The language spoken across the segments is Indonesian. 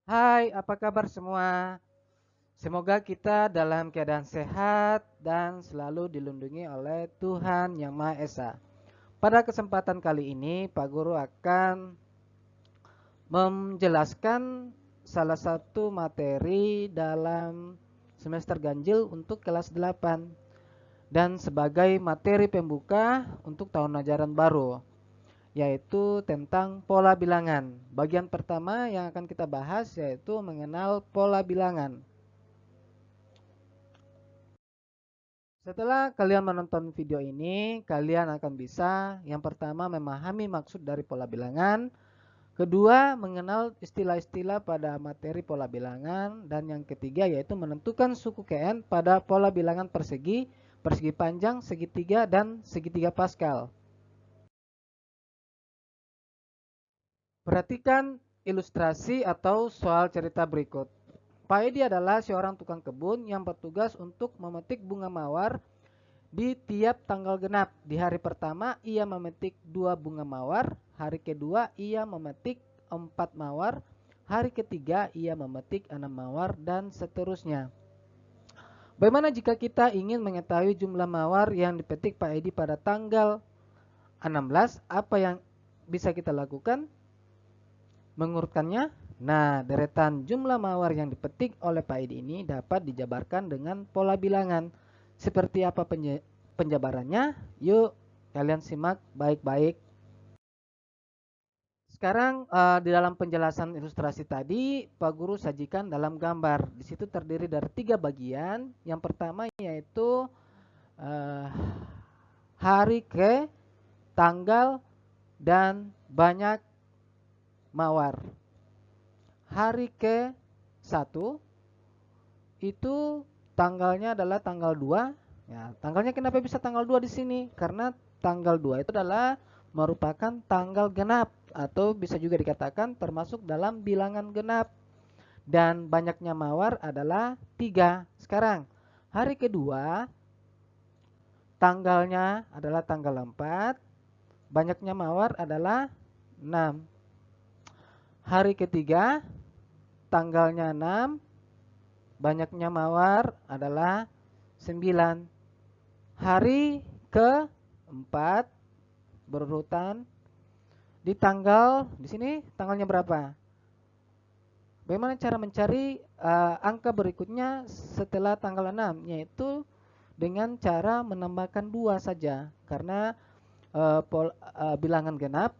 Hai, apa kabar semua? Semoga kita dalam keadaan sehat dan selalu dilindungi oleh Tuhan Yang Maha Esa. Pada kesempatan kali ini, Pak Guru akan menjelaskan salah satu materi dalam semester ganjil untuk kelas 8 dan sebagai materi pembuka untuk tahun ajaran baru, yaitu tentang pola bilangan. Bagian pertama yang akan kita bahas yaitu mengenal pola bilangan. Setelah kalian menonton video ini, kalian akan bisa yang pertama memahami maksud dari pola bilangan, kedua mengenal istilah-istilah pada materi pola bilangan, dan yang ketiga yaitu menentukan suku KN pada pola bilangan persegi, persegi panjang, segitiga, dan segitiga Pascal. Perhatikan ilustrasi atau soal cerita berikut. Pak Edi adalah seorang tukang kebun yang bertugas untuk memetik bunga mawar di tiap tanggal genap. Di hari pertama ia memetik 2 bunga mawar, hari kedua ia memetik 4 mawar, hari ketiga ia memetik 6 mawar, dan seterusnya. Bagaimana jika kita ingin mengetahui jumlah mawar yang dipetik Pak Edi pada tanggal 16? Apa yang bisa kita lakukan? Mengurutkannya. Nah, deretan jumlah mawar yang dipetik oleh Pak Edi ini dapat dijabarkan dengan pola bilangan. Seperti apa penjabarannya? Yuk, kalian simak baik-baik. Sekarang di dalam penjelasan ilustrasi tadi, Pak Guru sajikan dalam gambar. Di situ terdiri dari 3 bagian. Yang pertama yaitu uh, hari ke, tanggal, dan banyak mawar. Hari ke 1 itu tanggalnya adalah tanggal 2. Ya, tanggalnya kenapa bisa tanggal 2 di sini? Karena tanggal 2 itu adalah merupakan tanggal genap atau bisa juga dikatakan termasuk dalam bilangan genap. Dan banyaknya mawar adalah 3. Sekarang, hari kedua tanggalnya adalah tanggal 4, banyaknya mawar adalah 6. Hari ketiga tanggalnya 6, banyaknya mawar adalah 9. Hari ke-4 berurutan di tanggal, di sini tanggalnya berapa? Bagaimana cara mencari angka berikutnya setelah tanggal 6? Yaitu dengan cara menambahkan 2 saja. Karena bilangan genap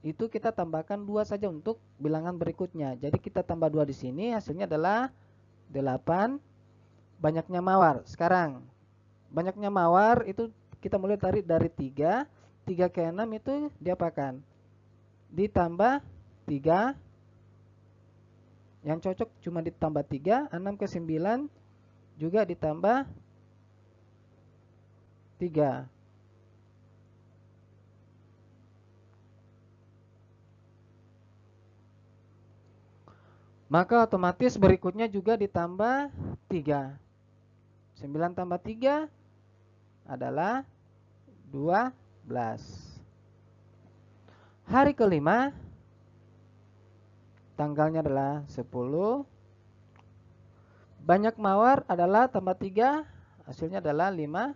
itu kita tambahkan 2 saja untuk bilangan berikutnya. Jadi kita tambah 2 di sini, hasilnya adalah 8. Banyaknya mawar. Sekarang banyaknya mawar itu kita mulai tarik dari 3. 3 ke 6 itu diapakan? Ditambah 3. Yang cocok cuma ditambah 3. 6 ke 9 juga ditambah 3. Maka otomatis berikutnya juga ditambah 3. 9 tambah 3 adalah 12. Hari kelima tanggalnya adalah 10. Banyak mawar adalah tambah 3, hasilnya adalah 15.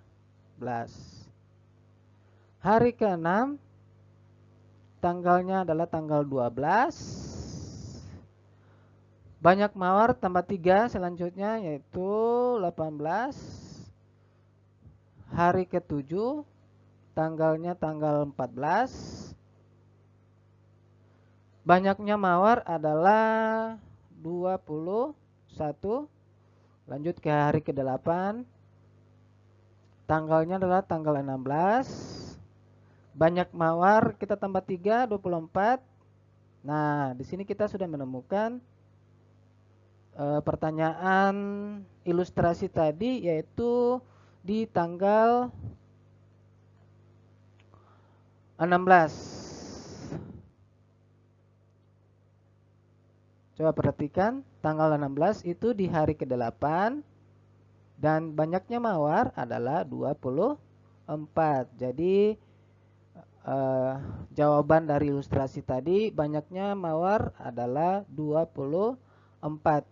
Hari ke-6 tanggalnya adalah tanggal 12. Banyak mawar tambah 3 selanjutnya yaitu 18. Hari ke-7 tanggalnya tanggal 14. Banyaknya mawar adalah 21. Lanjut ke hari ke-8. Tanggalnya adalah tanggal 16. Banyak mawar kita tambah 3, 24. Nah, di sini kita sudah menemukan pertanyaan ilustrasi tadi, yaitu di tanggal 16. Coba perhatikan, tanggal 16 itu di hari ke-8 dan banyaknya mawar adalah 24. Jadi jawaban dari ilustrasi tadi, banyaknya mawar adalah 24. 4.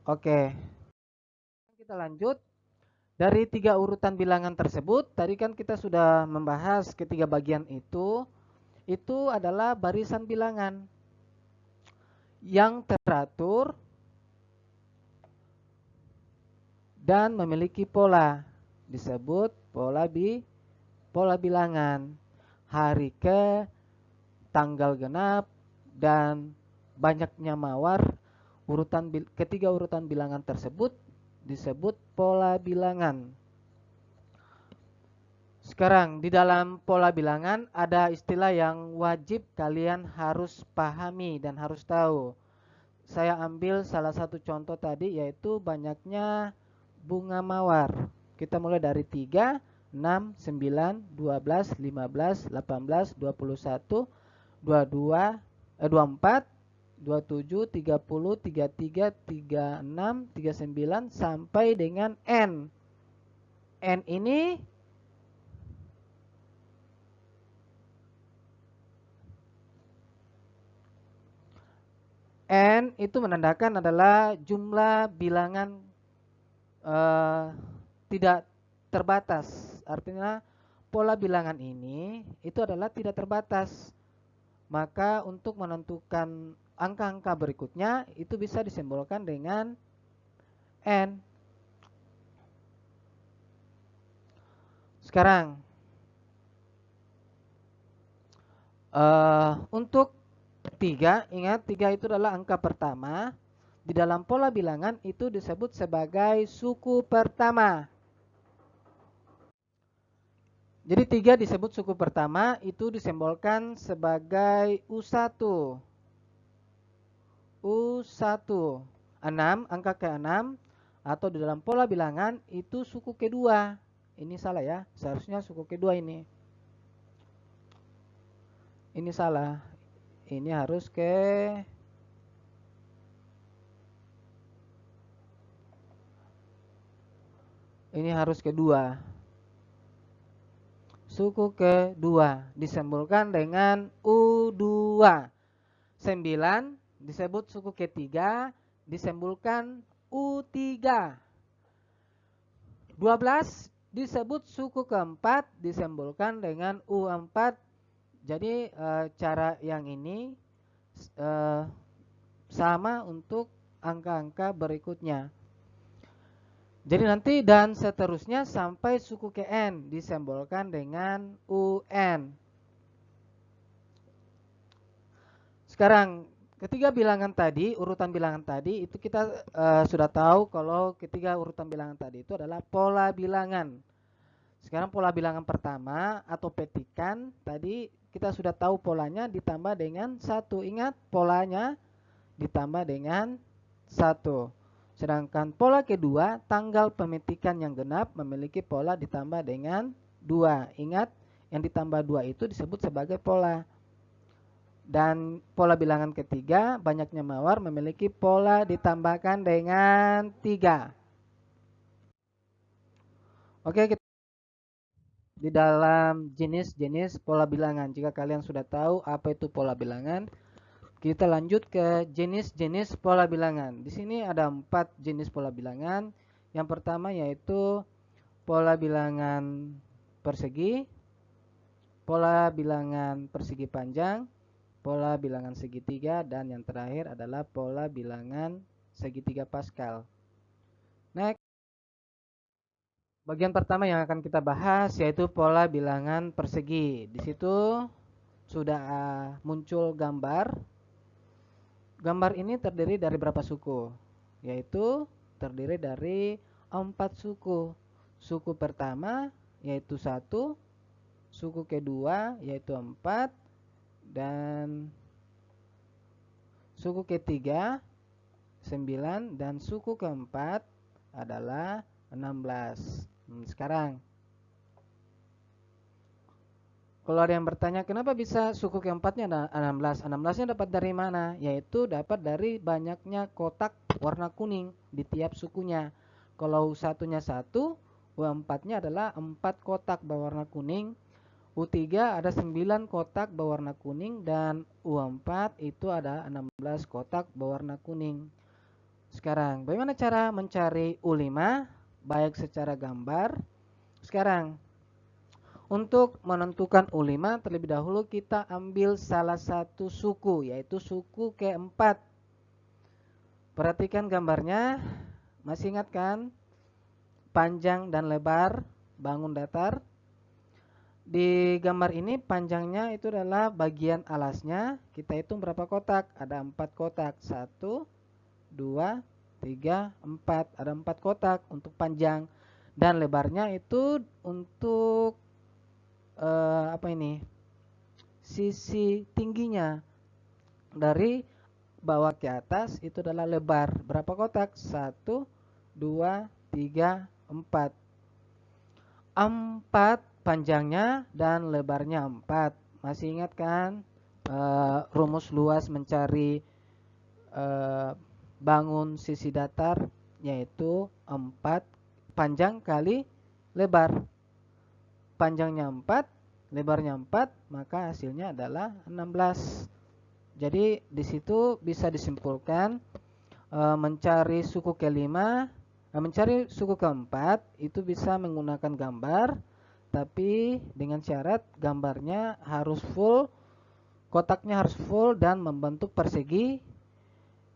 Oke, kita lanjut. Dari 3 urutan bilangan tersebut, tadi kan kita sudah membahas ketiga bagian itu adalah barisan bilangan yang teratur dan memiliki pola. Disebut pola bilangan. Hari ke, tanggal genap, dan banyaknya mawar. Ketiga urutan bilangan tersebut disebut pola bilangan. Sekarang di dalam pola bilangan ada istilah yang wajib kalian harus pahami dan harus tahu. Saya ambil salah satu contoh tadi, yaitu banyaknya bunga mawar. Kita mulai dari 3, 6, 9, 12, 15, 18, 21, 22, 24, 27, 30, 33, 36, 39 sampai dengan N. N ini itu menandakan adalah jumlah bilangan tidak terbatas. Artinya pola bilangan ini itu adalah tidak terbatas. Maka untuk menentukan angka-angka berikutnya itu bisa disimbolkan dengan N. Sekarang untuk 3, ingat 3 itu adalah angka pertama. Di dalam pola bilangan itu disebut sebagai suku pertama. Jadi 3 disebut suku pertama, itu disimbolkan sebagai U1. U1. 6, angka ke-6 atau di dalam pola bilangan itu suku kedua. Ini salah ya, seharusnya suku kedua ini. Ini salah. Ini harus kedua. Suku kedua disimbolkan dengan U2. 9 disebut suku ketiga, disimbolkan U3. 12 disebut suku keempat, disimbolkan dengan U4. Jadi cara yang ini sama untuk angka-angka berikutnya. Jadi nanti dan seterusnya sampai suku ke N disimbolkan dengan UN. Sekarang ketiga bilangan tadi, urutan bilangan tadi itu kita sudah tahu kalau ketiga urutan bilangan tadi itu adalah pola bilangan. Sekarang pola bilangan pertama atau petikan tadi kita sudah tahu polanya ditambah dengan 1. Ingat polanya ditambah dengan 1. Sedangkan pola kedua, tanggal pemetikan yang genap memiliki pola ditambah dengan 2. Ingat, yang ditambah 2 itu disebut sebagai pola. Dan pola bilangan ketiga, banyaknya mawar memiliki pola ditambahkan dengan 3. Oke, kita di dalam jenis-jenis pola bilangan. Jika kalian sudah tahu apa itu pola bilangan, kita lanjut ke jenis-jenis pola bilangan. Di sini ada 4 jenis pola bilangan. Yang pertama yaitu pola bilangan persegi, pola bilangan persegi panjang, pola bilangan segitiga, dan yang terakhir adalah pola bilangan segitiga Pascal. Next, bagian pertama yang akan kita bahas yaitu pola bilangan persegi. Di situ sudah muncul gambar. Gambar ini terdiri dari berapa suku? Yaitu terdiri dari 4 suku. Suku pertama yaitu 1, suku kedua yaitu 4, dan suku ketiga 9, dan suku keempat adalah 16. Sekarang kalau ada yang bertanya kenapa bisa suku keempatnya ada 16? 16-nya dapat dari mana? Yaitu dapat dari banyaknya kotak warna kuning di tiap sukunya. Kalau satunya 1, U4-nya adalah 4 kotak berwarna kuning. U3 ada 9 kotak berwarna kuning, dan U4 itu ada 16 kotak berwarna kuning. Sekarang, bagaimana cara mencari U5 baik secara gambar? Sekarang, untuk menentukan U5 terlebih dahulu kita ambil salah satu suku, yaitu suku keempat. Perhatikan gambarnya, masih ingat kan? Panjang dan lebar bangun datar. Di gambar ini panjangnya itu adalah bagian alasnya. Kita hitung berapa kotak? Ada 4 kotak. 1, 2, 3, 4. Ada 4 kotak untuk panjang. Dan lebarnya itu untuk apa ini? Sisi tingginya dari bawah ke atas itu adalah lebar. Berapa kotak? 1, 2, 3, 4. 4 panjangnya dan lebarnya 4. Masih ingat kan rumus luas mencari bangun sisi datar, yaitu 4 panjang kali lebar. Panjangnya 4, lebarnya 4, maka hasilnya adalah 16. Jadi di situ bisa disimpulkan mencari suku kelima, mencari suku keempat itu bisa menggunakan gambar, tapi dengan syarat gambarnya harus full, kotaknya harus full dan membentuk persegi.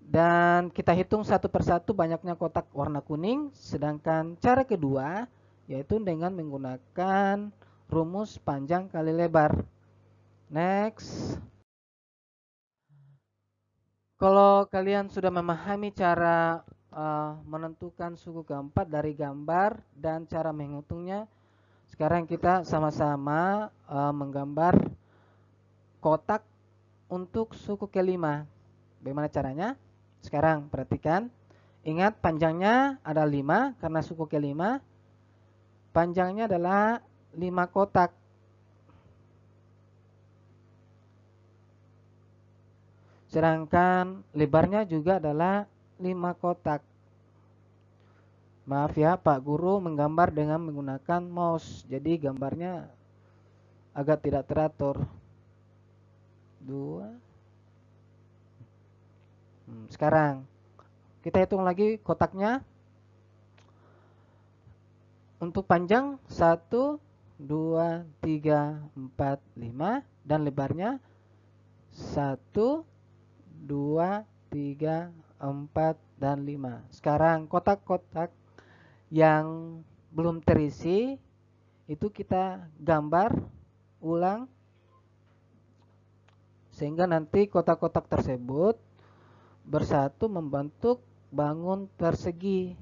Dan kita hitung satu persatu banyaknya kotak warna kuning. Sedangkan cara kedua yaitu dengan menggunakan rumus panjang kali lebar. Next. Kalau kalian sudah memahami cara menentukan suku keempat dari gambar dan cara menghitungnya, sekarang kita sama-sama menggambar kotak untuk suku kelima. Bagaimana caranya? Sekarang perhatikan. Ingat panjangnya ada 5 karena suku kelima. Panjangnya adalah 5 kotak. Sedangkan lebarnya juga adalah 5 kotak. Maaf ya, Pak Guru menggambar dengan menggunakan mouse. Jadi gambarnya agak tidak teratur. 2. Sekarang kita hitung lagi kotaknya. Untuk panjang 1, 2, 3, 4, 5. Dan lebarnya 1, 2, 3, 4, dan 5. Sekarang kotak-kotak yang belum terisi itu kita gambar ulang sehingga nanti kotak-kotak tersebut bersatu membentuk bangun persegi.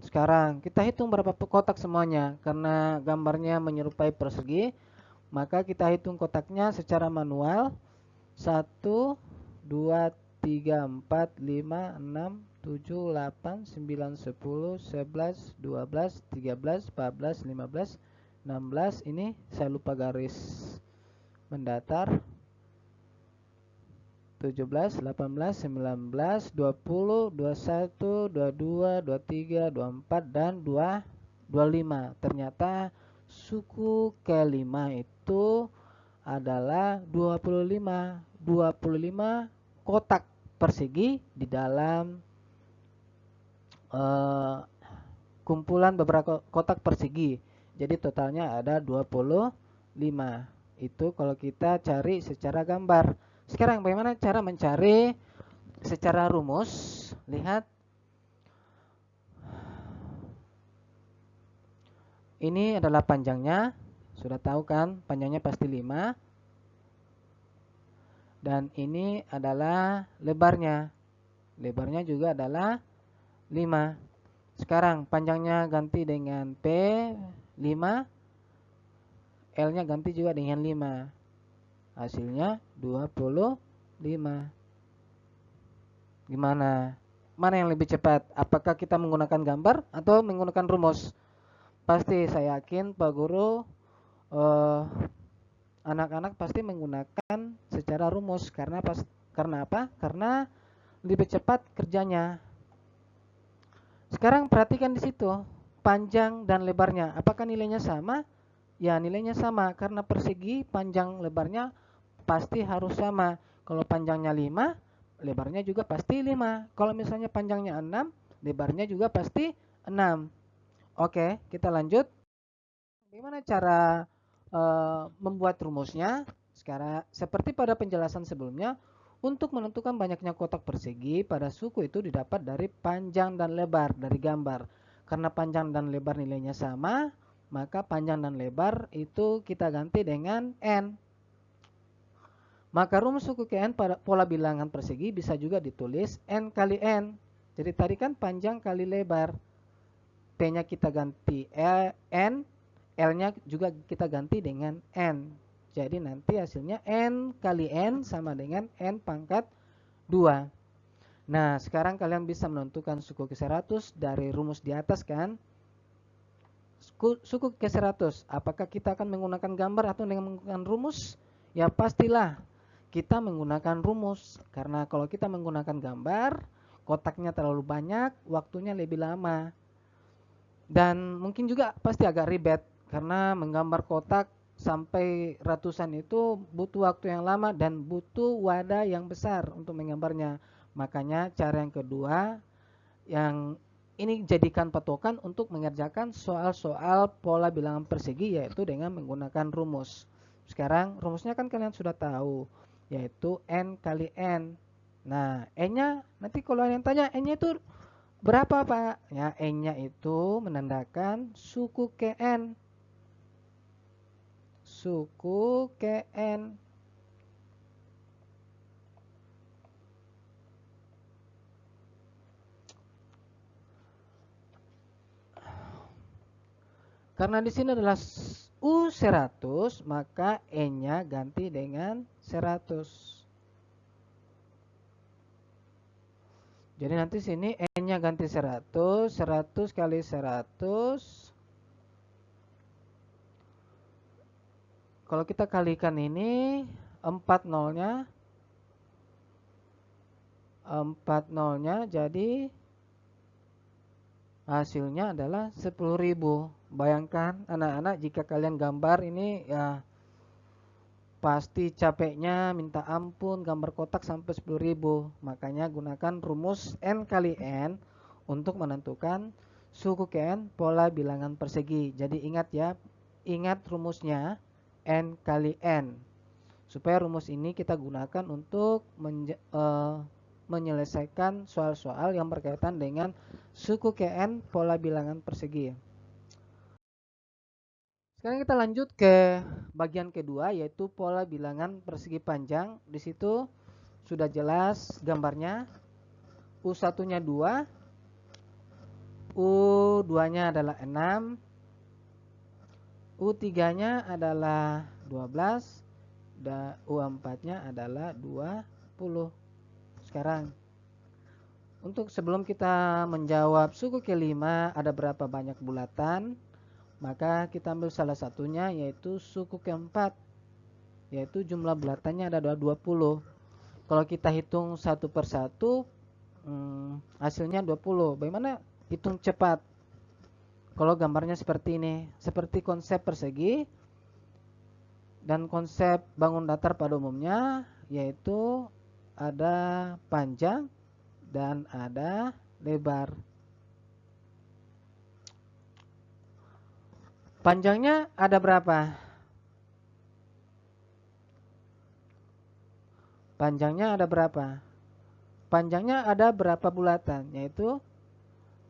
Sekarang kita hitung berapa kotak semuanya. Karena gambarnya menyerupai persegi, maka kita hitung kotaknya secara manual. 1, 2, 3, 4, 5, 6, 7, 8, 9, 10, 11, 12, 13, 14, 15, 16. Ini saya lupa garis mendatar. 17, 18, 19, 20, 21, 22, 23, 24, dan 25. Ternyata suku kelima itu adalah 25 kotak persegi di dalam kumpulan beberapa kotak persegi. Jadi totalnya ada 25. Itu kalau kita cari secara gambar. Sekarang bagaimana cara mencari secara rumus? Lihat. Ini adalah panjangnya. Sudah tahu kan? Panjangnya pasti 5. Dan ini adalah lebarnya. Lebarnya juga adalah 5. Sekarang panjangnya ganti dengan P5. L-nya ganti juga dengan 5. Hasilnya 25. Gimana? Mana yang lebih cepat? Apakah kita menggunakan gambar atau menggunakan rumus? Pasti saya yakin Pak Guru anak-anak pasti menggunakan secara rumus. Karena apa? Karena lebih cepat kerjanya. Sekarang perhatikan di situ, panjang dan lebarnya. Apakah nilainya sama? Ya, nilainya sama karena persegi panjang lebarnya pasti harus sama. Kalau panjangnya 5, lebarnya juga pasti 5. Kalau misalnya panjangnya 6, lebarnya juga pasti 6. Oke, kita lanjut. Bagaimana cara membuat rumusnya? Sekarang, seperti pada penjelasan sebelumnya, untuk menentukan banyaknya kotak persegi pada suku itu didapat dari panjang dan lebar dari gambar. Karena panjang dan lebar nilainya sama, maka panjang dan lebar itu kita ganti dengan N. Maka rumus suku ke N pada pola bilangan persegi bisa juga ditulis N kali N. Jadi tadi kan panjang kali lebar. P-nya kita ganti N, L-nya juga kita ganti dengan N. Jadi nanti hasilnya N kali N sama dengan N pangkat 2. Nah, sekarang kalian bisa menentukan suku ke 100 dari rumus di atas kan? Suku ke 100, apakah kita akan menggunakan gambar atau dengan menggunakan rumus? Ya pastilah kita menggunakan rumus. Karena kalau kita menggunakan gambar, kotaknya terlalu banyak, waktunya lebih lama. Dan mungkin juga pasti agak ribet karena menggambar kotak sampai ratusan itu butuh waktu yang lama dan butuh wadah yang besar untuk menggambarnya. Makanya cara yang kedua yang ini jadikan patokan untuk mengerjakan soal-soal pola bilangan persegi yaitu dengan menggunakan rumus. Sekarang rumusnya kan kalian sudah tahu yaitu N kali N. Nah, N-nya nanti kalau yang tanya N-nya itu berapa Pak? Ya, N-nya itu menandakan suku KN. Suku KN. Karena di sini adalah U100, maka N-nya ganti dengan 100. Jadi nanti sini N-nya ganti 100, 100 kali 100. Kalau kita kalikan ini 4 nolnya 4 nolnya jadi hasilnya adalah 10.000. Bayangkan anak-anak jika kalian gambar ini ya pasti capeknya minta ampun gambar kotak sampai 10.000. Makanya gunakan rumus N kali N untuk menentukan suku KN pola bilangan persegi. Jadi ingat ya, ingat rumusnya N kali N. Supaya rumus ini kita gunakan untuk menyelesaikan soal-soal yang berkaitan dengan suku KN pola bilangan persegi. Sekarang kita lanjut ke bagian kedua yaitu pola bilangan persegi panjang. Di situ sudah jelas gambarnya. U1-nya 2, U2-nya adalah 6, U3-nya adalah 12, dan U4-nya adalah 20. Sekarang untuk sebelum kita menjawab suku kelima ada berapa banyak bulatan, maka kita ambil salah satunya yaitu suku keempat, yaitu jumlah bulatannya ada 20. Kalau kita hitung satu per satu, hasilnya 20. Bagaimana hitung cepat? Kalau gambarnya seperti ini, seperti konsep persegi dan konsep bangun datar pada umumnya, yaitu ada panjang dan ada lebar. Panjangnya ada berapa? Panjangnya ada berapa? Panjangnya ada berapa bulatan? Yaitu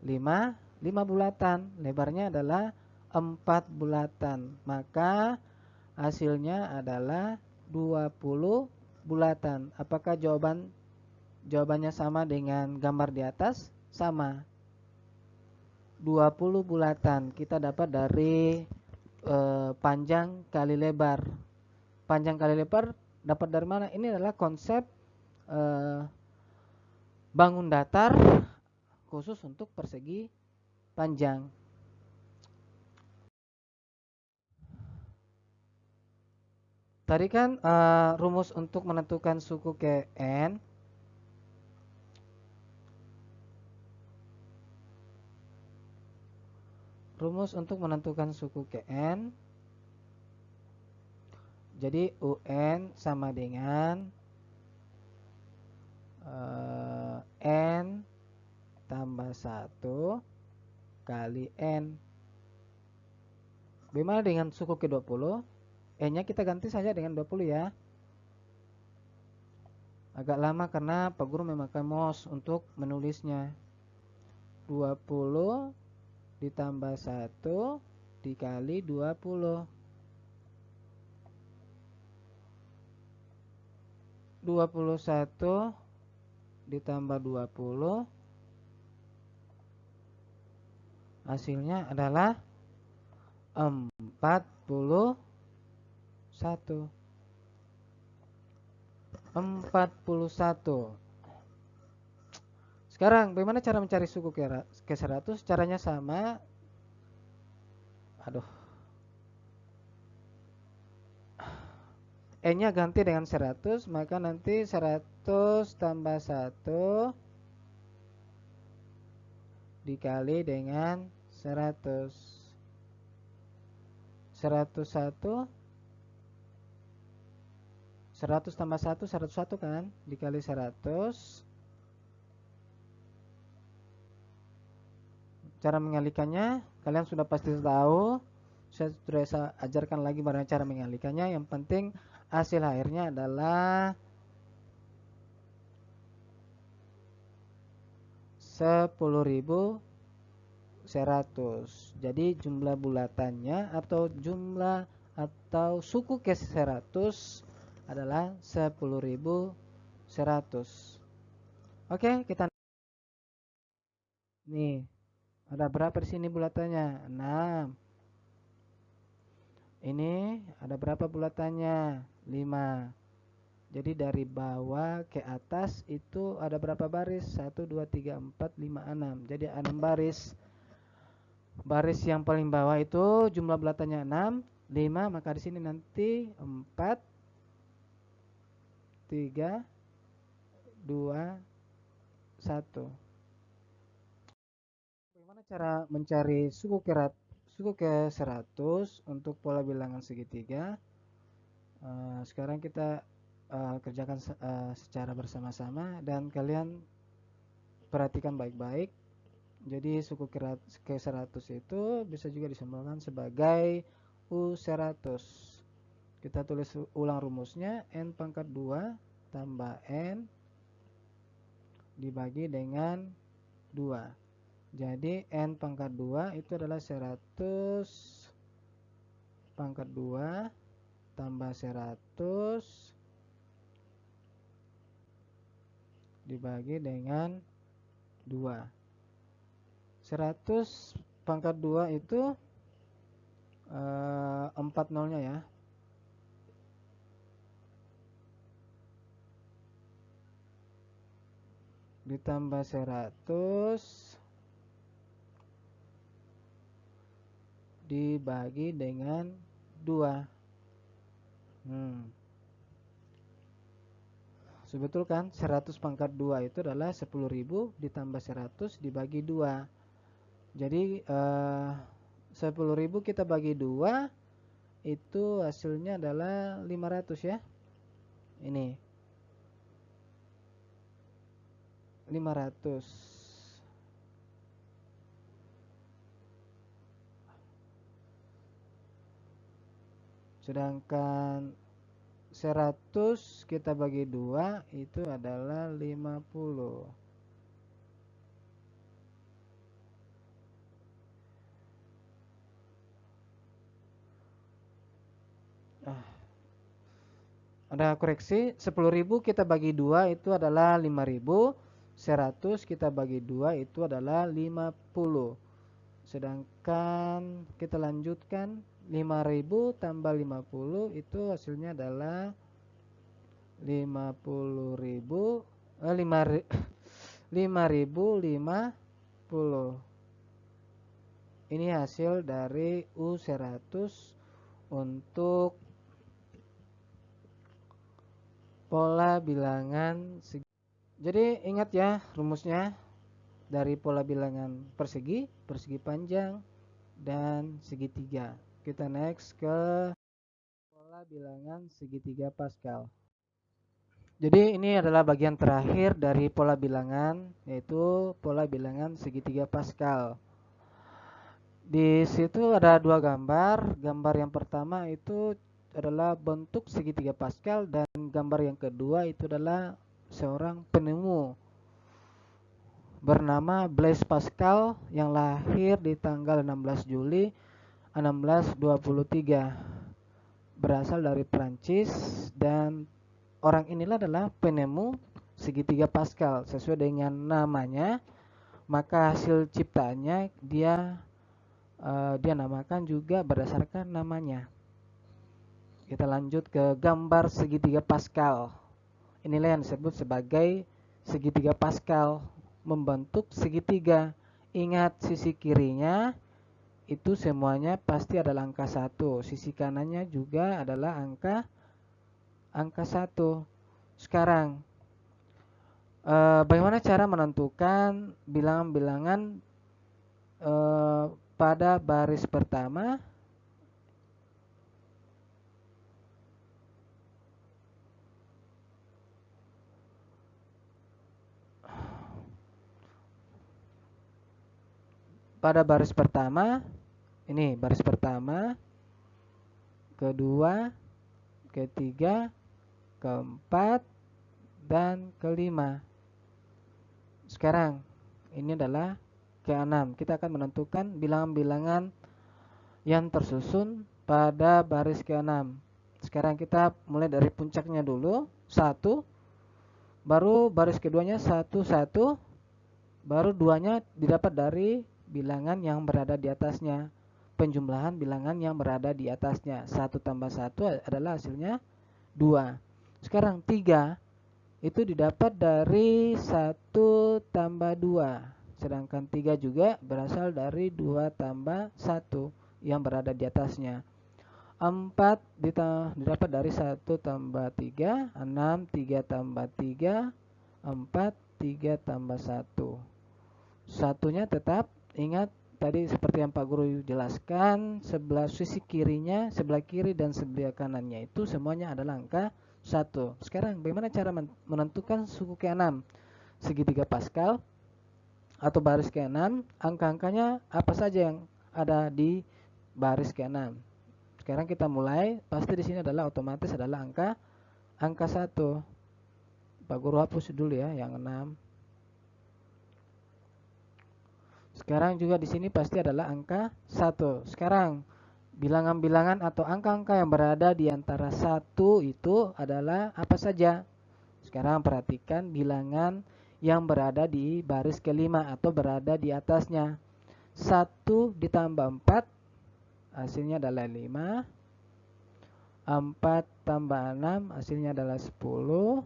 5 bulatan. Lebarnya adalah 4 bulatan. Maka hasilnya adalah 20 bulatan. Apakah jawabannya sama dengan gambar di atas? Sama. 20 bulatan kita dapat dari panjang kali lebar. Panjang kali lebar dapat dari mana? Ini adalah konsep bangun datar khusus untuk persegi panjang. Tadi kan rumus untuk menentukan suku KN rumus untuk menentukan suku Kn. Jadi UN sama dengan N tambah 1 kali N. Bagaimana dengan suku ke-20? N-nya kita ganti saja dengan 20 ya. Agak lama karena Pak Guru memakai mouse untuk menulisnya. 20 ditambah 1 dikali 20. 21 ditambah 20 hasilnya adalah 41. 41. Sekarang bagaimana cara mencari suku ke 100? Caranya sama. N-nya ganti dengan 100, maka nanti 100 tambah 1 dikali dengan 100. 101 100 tambah 1 101 kan, dikali 100. Cara mengalikannya kalian sudah pasti tahu. Saya sudah ajarkan lagi bagaimana cara mengalikannya. Yang penting hasil akhirnya adalah 10.100. Jadi jumlah bulatannya atau suku ke 100 adalah 10.100. Oke, kita nih. Ada berapa di sini bulatannya? 6. Ini ada berapa bulatannya? 5. Jadi dari bawah ke atas itu ada berapa baris? 1, 2, 3, 4, 5, 6. Jadi 6 baris. Baris yang paling bawah itu jumlah bulatannya 6, 5. Maka di sini nanti 4, 3, 2, 1. Bagaimana cara mencari suku ke 100 untuk pola bilangan segitiga? Sekarang kita kerjakan secara bersama-sama dan kalian perhatikan baik-baik. Jadi suku ke 100 itu bisa juga disimbolkan sebagai U100. Kita tulis ulang rumusnya, N pangkat 2 tambah N dibagi dengan 2. Jadi N pangkat 2 itu adalah 100 pangkat 2 tambah 100 dibagi dengan 2. 100 pangkat 2 itu 4 nolnya ya. Ditambah 100 dibagi dengan 2. Sebetul kan? 100 pangkat 2 itu adalah 10.000 ditambah 100 dibagi 2. Jadi 10.000 kita bagi 2 itu hasilnya adalah 500 ya. Ini 500. Sedangkan 100 kita bagi 2 itu adalah 50. Ada koreksi, 10.000 kita bagi 2 itu adalah 5.000. 100 kita bagi 2 itu adalah 50. Sedangkan kita lanjutkan, 5.000 tambah 50 itu hasilnya adalah 50.000 5.050. Ini hasil dari U100 untuk pola bilangan segi. Jadi ingat ya rumusnya, dari pola bilangan persegi, persegi panjang, dan segitiga. Kita next ke pola bilangan segitiga Pascal. Jadi ini adalah bagian terakhir dari pola bilangan, yaitu pola bilangan segitiga Pascal. Di situ ada dua gambar. Gambar yang pertama itu adalah bentuk segitiga Pascal, dan gambar yang kedua itu adalah seorang penemu bernama Blaise Pascal yang lahir di tanggal 16 Juli 1623. Berasal dari Prancis, dan orang inilah adalah penemu segitiga Pascal. Sesuai dengan namanya, maka hasil ciptaannya dia namakan juga berdasarkan namanya. Kita lanjut ke gambar segitiga Pascal. Inilah yang disebut sebagai segitiga Pascal, membentuk segitiga. Ingat, sisi kirinya itu semuanya pasti adalah angka 1. Sisi kanannya juga adalah angka 1. Sekarang bagaimana cara menentukan bilangan-bilangan pada baris pertama? Pada baris pertama, ini baris pertama, kedua, ketiga, keempat, dan kelima. Sekarang ini adalah ke-6. Kita akan menentukan bilangan-bilangan yang tersusun pada baris ke-6. Sekarang kita mulai dari puncaknya dulu, 1, baru baris keduanya 1, 1, baru 2-nya didapat dari bilangan yang berada di atasnya. Penjumlahan bilangan yang berada di atasnya. 1 tambah 1 adalah hasilnya 2. Sekarang 3 itu didapat dari 1 tambah 2. Sedangkan 3 juga berasal dari 2 tambah 1 yang berada di atasnya. 4 didapat dari 1 tambah 3. 6, 3 tambah 3. 4, 3 tambah 1. Satunya tetap, ingat tadi seperti yang Pak Guru jelaskan, sebelah sisi kirinya, sebelah kiri dan sebelah kanannya itu semuanya adalah angka 1. Sekarang bagaimana cara menentukan suku ke-6 segitiga Pascal atau baris ke-6? Angka-angkanya apa saja yang ada di baris ke-6? Sekarang kita mulai. Pasti di sini adalah otomatis adalah angka 1. Pak Guru hapus dulu ya yang 6. Sekarang juga di sini pasti adalah angka 1. Sekarang bilangan-bilangan atau angka-angka yang berada di antara 1 itu adalah apa saja? Sekarang perhatikan bilangan yang berada di baris kelima atau berada di atasnya. 1 ditambah 4 hasilnya adalah 5. 4 tambah 6 hasilnya adalah 10.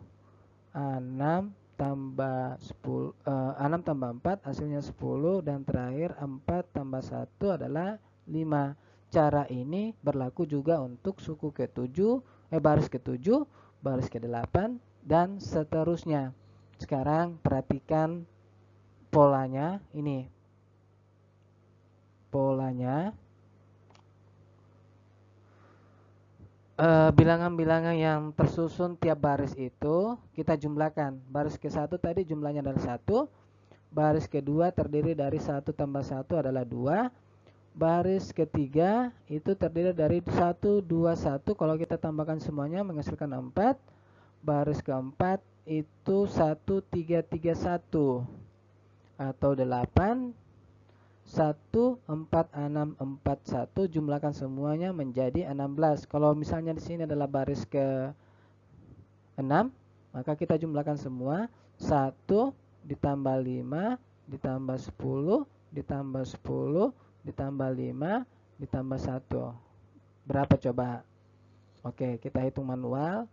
6 tambah 10, 6 tambah 4 hasilnya 10, dan terakhir 4 tambah 1 adalah 5. Cara ini berlaku juga untuk suku ke-7, baris ke-7, baris ke-8, dan seterusnya. Sekarang perhatikan polanya ini. Polanya bilangan-bilangan yang tersusun tiap baris itu kita jumlahkan. Baris ke-1 tadi jumlahnya adalah 1. Baris kedua terdiri dari 1 tambah 1 adalah 2. Baris ketiga itu terdiri dari 1, 2, 1. Kalau kita tambahkan semuanya menghasilkan 4. Baris keempat itu 1, 3, 3, 1 atau 8. 1, 4, 6, 4, 1, jumlahkan semuanya menjadi 16. Kalau misalnya di sini adalah baris ke-6, maka kita jumlahkan semua. 1 ditambah 5 ditambah 10 ditambah 10 ditambah 5 ditambah 1. Berapa coba? Oke, kita hitung manual.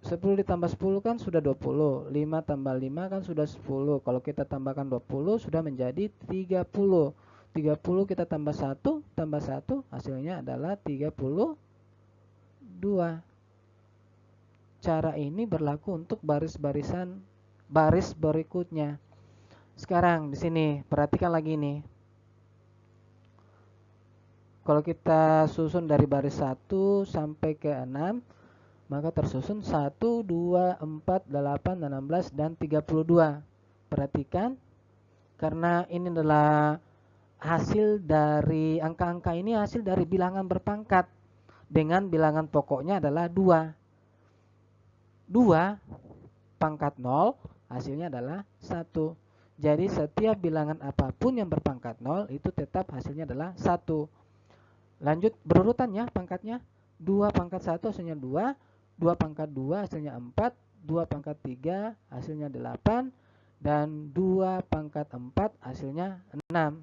10 ditambah 10 kan sudah 20. 5 tambah 5 kan sudah 10. Kalau kita tambahkan 20 sudah menjadi 30. 30 kita tambah 1 tambah 1 hasilnya adalah 32. Cara ini berlaku untuk baris berikutnya. Sekarang di sini perhatikan lagi nih. Kalau kita susun dari baris 1 sampai ke 6, maka tersusun 1, 2, 4, 8, 16, dan 32. Perhatikan, karena ini adalah hasil dari angka-angka ini hasil dari bilangan berpangkat dengan bilangan pokoknya adalah 2. 2 pangkat 0 hasilnya adalah 1. Jadi setiap bilangan apapun yang berpangkat 0 itu tetap hasilnya adalah 1. Lanjut berurutan ya pangkatnya. 2 pangkat 1 hasilnya 2, 2 pangkat 2 hasilnya 4, 2 pangkat 3 hasilnya 8, dan 2 pangkat 4 hasilnya 6.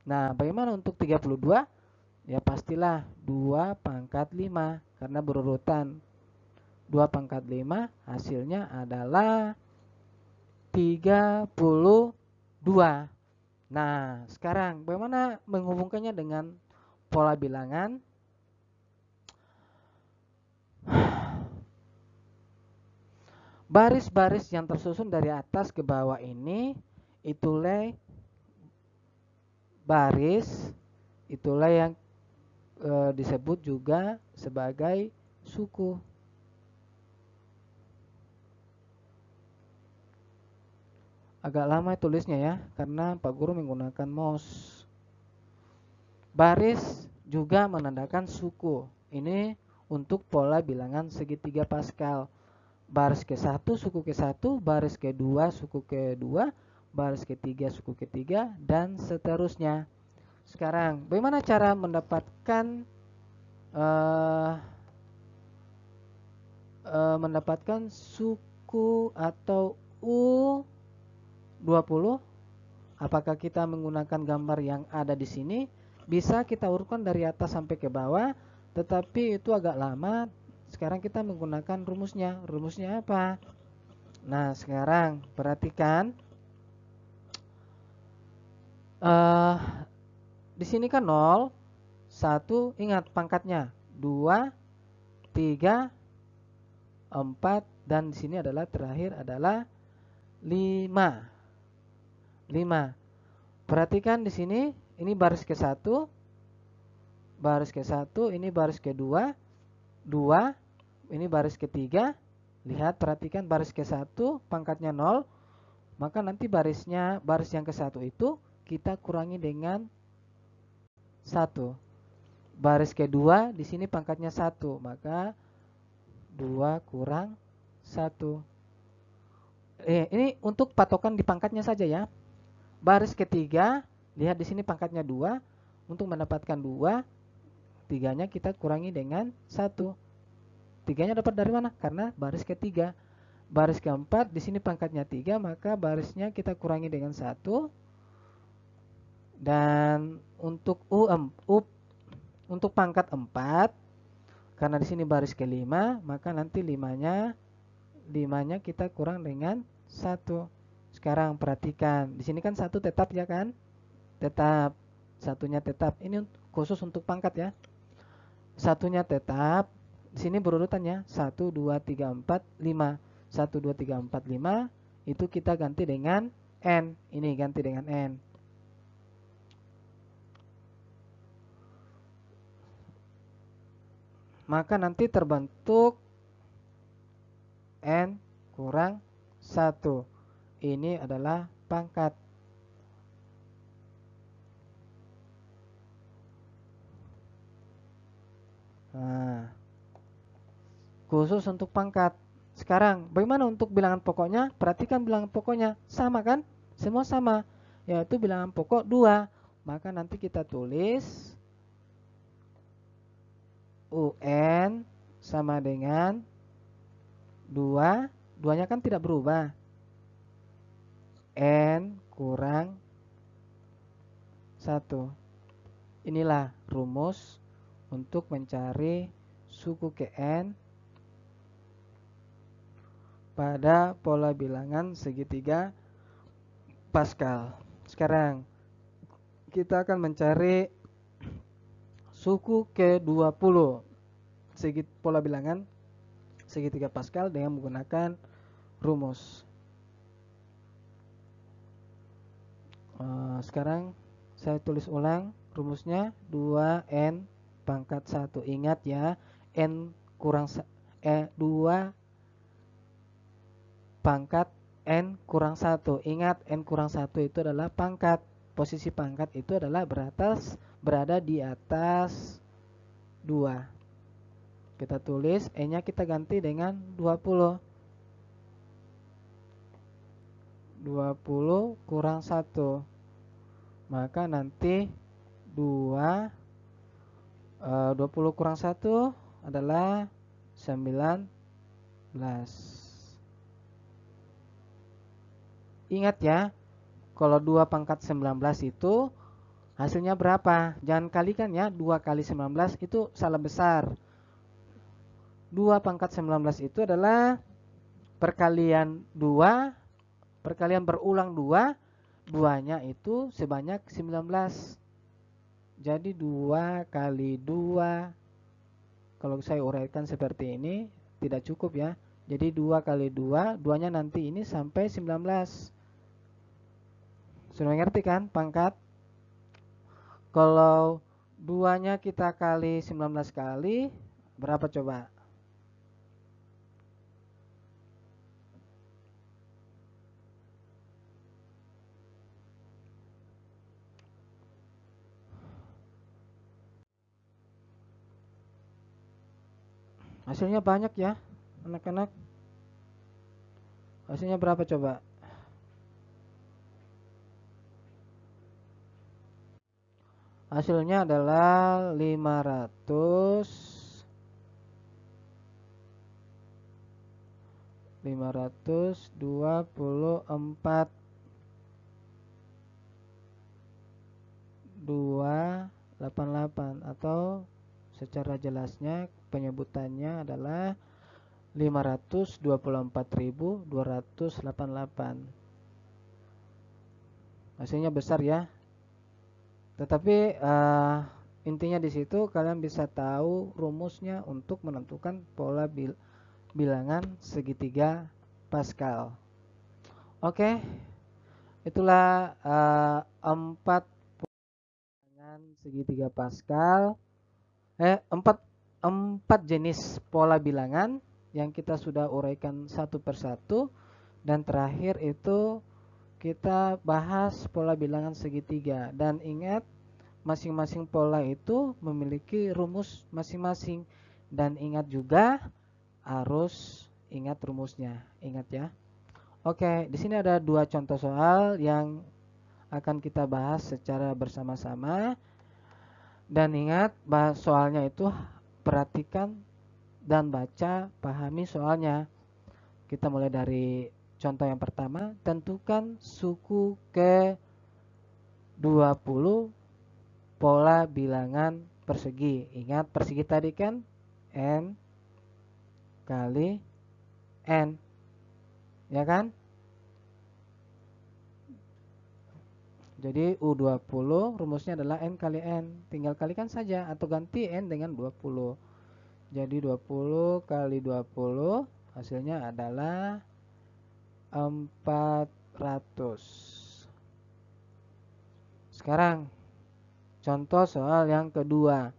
Nah, bagaimana untuk 32? Ya pastilah 2 pangkat 5 karena berurutan. 2 pangkat 5 hasilnya adalah 32. Nah, sekarang bagaimana menghubungkannya dengan pola bilangan? Baris-baris yang tersusun dari atas ke bawah ini itulah baris, itulah yang disebut juga sebagai suku. Agak lama tulisnya ya, karena Pak Guru menggunakan mouse. Baris juga menandakan suku. Ini untuk pola bilangan segitiga Pascal. Baris ke-1 suku ke-1, baris ke-2 suku ke-2, baris ke-3 suku ke-3, dan seterusnya. Sekarang, bagaimana cara mendapatkan suku atau U20? Apakah kita menggunakan gambar yang ada di sini? Bisa kita urutkan dari atas sampai ke bawah, tetapi itu agak lama. Sekarang kita menggunakan rumusnya. Rumusnya apa? Nah, sekarang perhatikan. Di sini kan 0, 1, ingat pangkatnya 2, 3, 4, dan di sini adalah terakhir adalah 5. 5. Perhatikan di sini, ini baris ke-1, baris ke-1, ini baris ke-2, 2, ini baris ke-3. Lihat, perhatikan baris ke-1 pangkatnya 0, maka nanti baris yang ke-1 itu kita kurangi dengan 1. Baris ke-2 di sini pangkatnya 1, maka 2 kurang 1. Ini untuk patokan di pangkatnya saja ya. Baris ketiga, lihat di sini pangkatnya 2. Untuk mendapatkan 2, 3-nya kita kurangi dengan 1. 3-nya dapat dari mana? Karena baris ketiga. Baris keempat, di sini pangkatnya 3, maka barisnya kita kurangi dengan 1. Dan untuk untuk pangkat 4, karena di sini baris ke-5, maka nanti 5-nya kita kurang dengan 1. Sekarang perhatikan, di sini kan 1 tetap ya kan? Tetap, satunya tetap. Ini khusus untuk pangkat ya. Satunya tetap. Di sini berurutan ya. 1, 2, 3, 4, 5. 1, 2, 3, 4, 5. Itu kita ganti dengan N. Ini ganti dengan N. Maka nanti terbentuk N kurang 1. Ini adalah pangkat. Nah, khusus untuk pangkat. Sekarang, bagaimana untuk bilangan pokoknya? Perhatikan bilangan pokoknya. Sama kan? Semua sama. Yaitu bilangan pokok 2. Maka nanti kita tulis UN sama dengan 2. 2-nya kan tidak berubah. N kurang 1. Inilah rumus untuk mencari suku Kn pada pola bilangan segitiga Pascal. Sekarang kita akan mencari suku ke-20 pola bilangan segitiga Pascal dengan menggunakan rumus. Sekarang saya tulis ulang rumusnya 2N pangkat 1. Ingat ya, N kurang 2 pangkat N kurang 1. Ingat, N kurang 1 itu adalah pangkat. Posisi pangkat itu adalah berada di atas 2. Kita tulis, N-nya kita ganti dengan 20. 20 kurang 1. Maka nanti 20 kurang 1 adalah 19. Ingat ya, kalau 2 pangkat 19 itu hasilnya berapa? Jangan kalikan ya, 2 kali 19 itu salah besar. 2 pangkat 19 itu adalah perkalian 2, perkalian berulang 2, 2-nya itu sebanyak 19. Jadi 2 kali 2, kalau saya uraikan seperti ini, tidak cukup ya. Jadi 2 kali 2, 2-nya nanti ini sampai 19. Sudah ngerti kan pangkat? Kalau 2-nya kita kali 19 kali, berapa coba? Hasilnya banyak ya, anak-anak. Hasilnya berapa coba? Hasilnya adalah 524,288 atau secara jelasnya penyebutannya adalah 524.288. Hasilnya besar ya. Tetapi intinya di situ kalian bisa tahu rumusnya untuk menentukan pola bilangan segitiga Pascal. Oke, itulah 4 bilangan segitiga Pascal. 4 jenis pola bilangan yang kita sudah uraikan satu persatu, dan terakhir itu kita bahas pola bilangan segitiga. Dan ingat, masing-masing pola itu memiliki rumus masing-masing, dan ingat juga harus ingat rumusnya. Ingat ya. Oke, di sini ada 2 contoh soal yang akan kita bahas secara bersama-sama. Dan ingat, bahas soalnya itu perhatikan dan baca, pahami soalnya. Kita mulai dari contoh yang pertama, tentukan suku ke 20 pola bilangan persegi. Ingat persegi tadi kan N kali N, ya kan? Jadi U20 rumusnya adalah N kali N. Tinggal kalikan saja atau ganti N dengan 20. Jadi 20 kali 20 hasilnya adalah 400. Sekarang contoh soal yang kedua.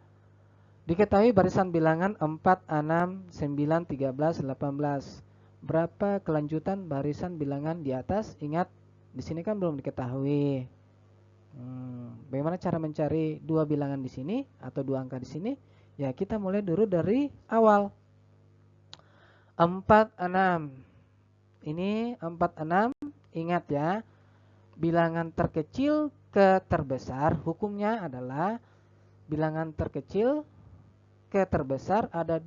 Diketahui barisan bilangan 4, 6, 9, 13, 18. Berapa kelanjutan barisan bilangan di atas? Ingat, di sini kan belum diketahui. Bagaimana cara mencari 2 bilangan di sini atau 2 angka di sini? Ya, kita mulai dulu dari awal. 4, 6. Ini 4, 6. Ingat ya, bilangan terkecil ke terbesar, hukumnya adalah bilangan terkecil ke terbesar ada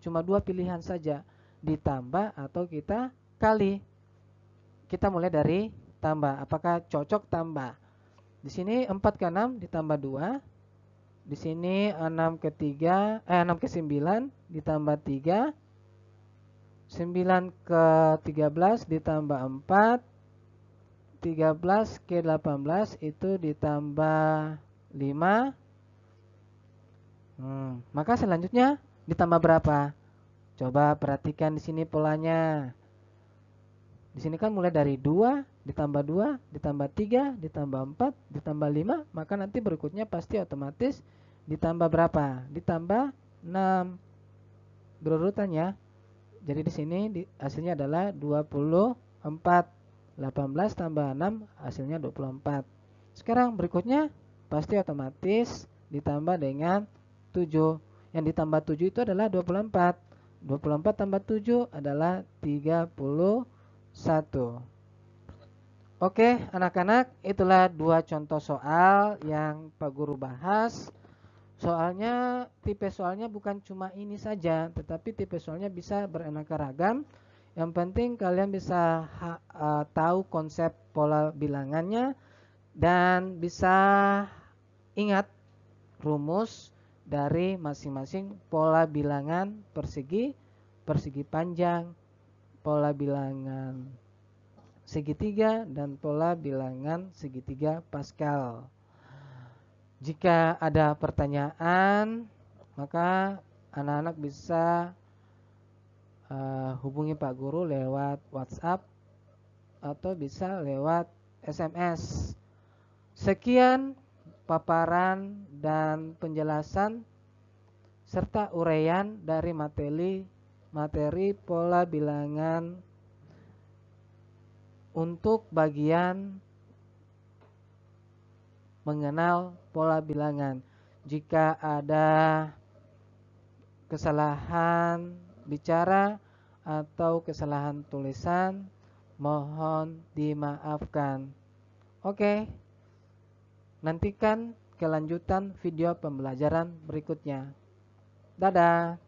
cuma dua pilihan saja, ditambah atau kita kali. Kita mulai dari tambah. Apakah cocok tambah? Di sini 4 ke 6 ditambah 2. Di sini 6 ke 9 ditambah 3. 9 ke 13 ditambah 4. 13 ke 18 itu ditambah 5. Maka selanjutnya ditambah berapa? Coba perhatikan di sini polanya. Di sini kan mulai dari 2 ditambah 2, ditambah 3, ditambah 4, ditambah 5, maka nanti berikutnya pasti otomatis ditambah berapa? Ditambah 6. Berurutan ya. Jadi di sini hasilnya adalah 24. 18 tambah 6 hasilnya 24. Sekarang berikutnya pasti otomatis ditambah dengan 7. Yang ditambah 7 itu adalah 24. 24 tambah 7 adalah 31. Oke, anak-anak, itulah 2 contoh soal yang Pak Guru bahas. Soalnya, tipe soalnya bukan cuma ini saja, tetapi tipe soalnya bisa beraneka ragam. Yang penting kalian bisa tahu konsep pola bilangannya dan bisa ingat rumus dari masing-masing pola bilangan persegi, persegi panjang, pola bilangan segitiga, dan pola bilangan segitiga Pascal. Jika ada pertanyaan, maka anak-anak bisa hubungi Pak Guru lewat WhatsApp atau bisa lewat SMS. Sekian paparan dan penjelasan serta uraian dari materi pola bilangan untuk bagian mengenal pola bilangan. Jika ada kesalahan bicara atau kesalahan tulisan, mohon dimaafkan. Oke, nantikan kelanjutan video pembelajaran berikutnya. Dadah.